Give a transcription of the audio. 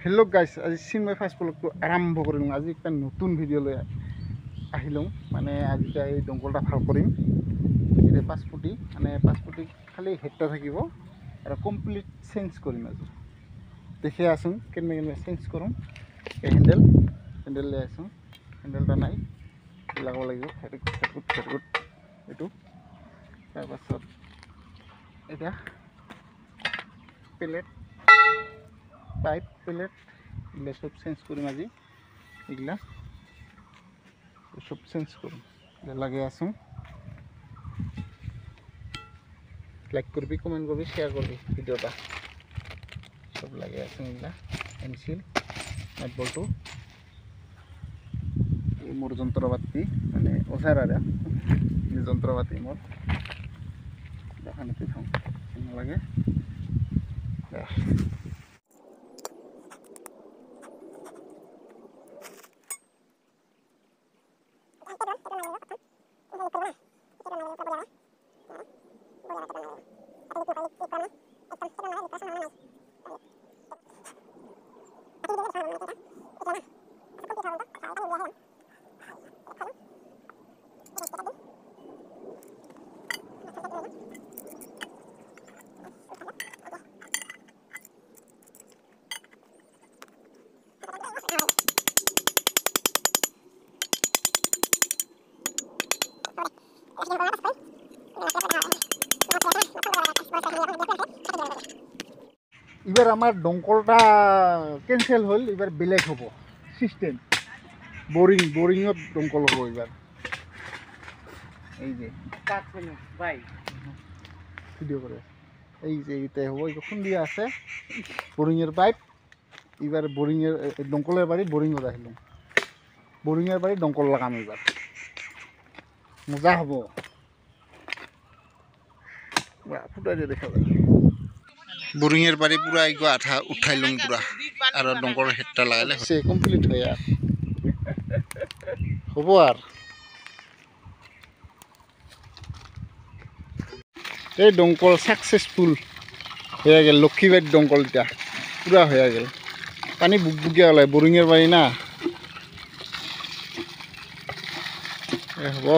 Hello' গাইছ, আজি Chinmoy first ব্লগটো আৰম্ভ কৰিম। আজি একটা নতুন ভিডিঅ' লৈ আহিলোঁ। মানে আজি এই দংকলটা ভাল কৰিম। এতিয়া 5 ফুটি মানে 5 ফুটি খালি হেডটা থাকিব আৰু কমপ্লিট চেঞ্জ কৰিম। আজি দেখি আছোন কেনেকৈ চেঞ্জ কৰোঁ। এই হেণ্ডেল লৈ আছোঁ। হেণ্ডেলটা নাই, লগাব লাগিব। ফেটগুট এইটো। তাৰপাছত এতিয়া প্লেট, পাইপ, প্লেট এগুলো সব চেঞ্জ কৰিম। আজি এগুলা সব চেঞ্জ কৰিম। লাগে আছোঁ। লাইক করবি, কমেন্ট করবি, শেয়ার করবি ভিডিওটা। সব লাগে আছে এগুলা। পেন্সিল, নাট বল্টু, এই মোর যন্ত্রপাতি মানে ওসারারা যন্ত্রপাতি মোর দেখানিতে থাম লাগে। এবার আমার দমকলটা ক্যান্সেল হল। এবার বেলেগ হব সিস্টেম। বোরিংত দমকল হব। এবার এই যে ভিডিও করে এই যে এইটা হব। এবার খুন্দিয়া আছে বোরিংয়ের পাইপ। এবার বোরিংয়ের দমকলের বাড়ি বোরিংত আহিলাম। বোরিংয়ের বাড়ি দমকল লাগাম। এবার মজা হব। ফুটাই দিয়ে দেখা যায়। বোরিংয়ের বাড়ি পুরা এগুলো আঠা উঠাইলাম পুরা। আর দমকলের হেডটা লাগালে সে কমপ্লিট হয়। আর হব। আর এই দমকল সাকসেসফুল হয়ে গেল। লক্ষ্মীবাড়ির দমকলটা পুরা হয়ে গেল। পানি বুকবুকিয়া ওলায়। বোরিংয়ের বাড়ি না হব।